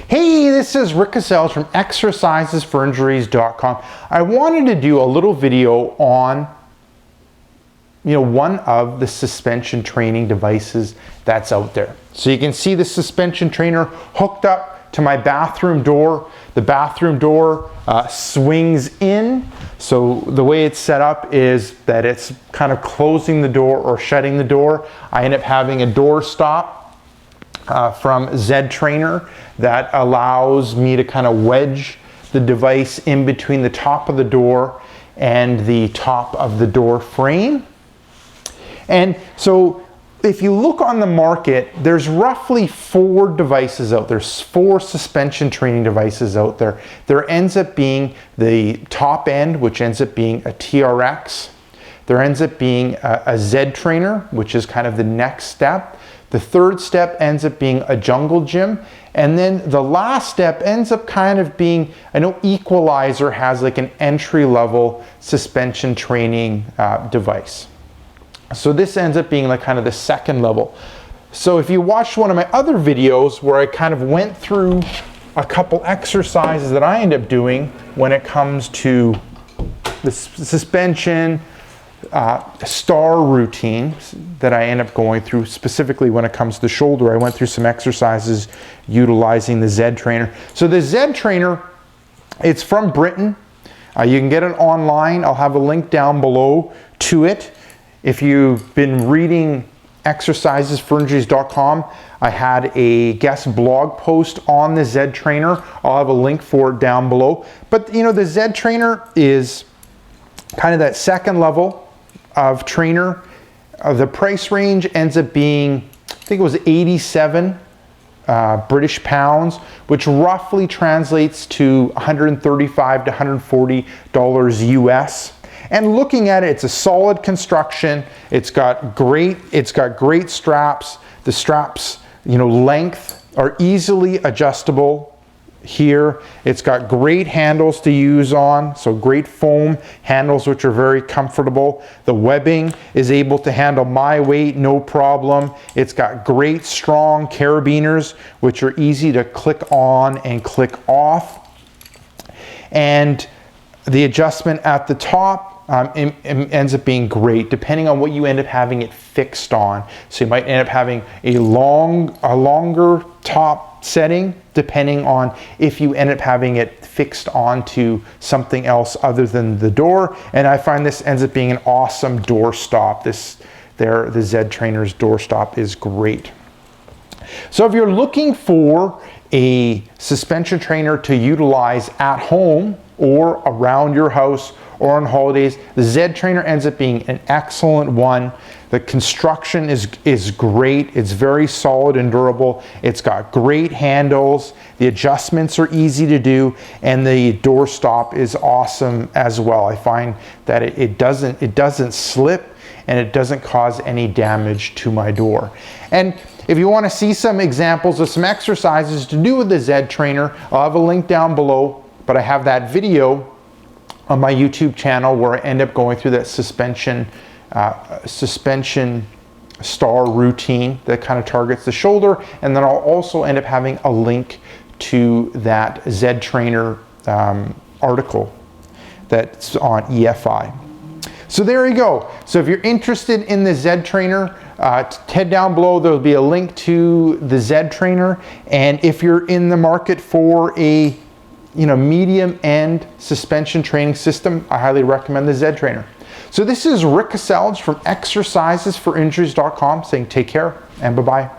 Hey, this is Rick Kaselj from exercisesforinjuries.com. I wanted to do a little video on one of the suspension training devices that's out there. So you can see the suspension trainer hooked up to my bathroom door. The bathroom door swings in. So the way it's set up is that it's kind of closing the door or shutting the door. I end up having a door stop from zTrainer that allows me to kind of wedge the device in between the top of the door and the top of the door frame. And so if you look on the market, there's roughly 4 devices out there, 4 suspension training devices out there. There ends up being the top end, which ends up being a TRX. There ends up being a zTrainer, which is kind of the next step. The third step ends up being a jungle gym. And then the last step ends up kind of being, I know Equalizer has like an entry-level suspension training device. So this ends up being like kind of the second level. So if you watched one of my other videos where I kind of went through a couple exercises that I end up doing when it comes to the suspension star routine that I end up going through, specifically when it comes to the shoulder, I went through some exercises utilizing the zTrainer. So the zTrainer, it's from Britain. You can get it online. I'll have a link down below to it. If you've been reading exercisesforinjuries.com, I had a guest blog post on the zTrainer. I'll have a link for it down below. But the zTrainer is kind of that second level of trainer. The price range ends up being, I think it was 87 British pounds, which roughly translates to $135 to $140 US. And looking at it, it's a solid construction. It's got great straps. The straps, length are easily adjustable here. It's got great handles to use on, so great foam handles which are very comfortable. The webbing is able to handle my weight, no problem. It's got great strong carabiners which are easy to click on and click off. And the adjustment at the top ends up being great depending on what you end up having it fixed on. So you might end up having a longer top setting depending on if you end up having it fixed onto something else other than the door. And I find this ends up being an awesome door stop. The zTrainer's door stop is great. So if you're looking for a suspension trainer to utilize at home or around your house or on holidays, the zTrainer ends up being an excellent one. The construction is great. It's very solid and durable. It's got great handles. The adjustments are easy to do, and the door stop is awesome as well. I find that it doesn't slip and it doesn't cause any damage to my door. And if you want to see some examples of some exercises to do with the zTrainer, I'll have a link down below, but I have that video on my YouTube channel where I end up going through that suspension star routine that kind of targets the shoulder. And then I'll also end up having a link to that zTrainer article that's on EFI. So there you go. So if you're interested in the zTrainer, head down below. There'll be a link to the zTrainer. And if you're in the market for a medium end suspension training system, I highly recommend the zTrainer. So this is Rick Kaselj from exercisesforinjuries.com saying take care and bye-bye.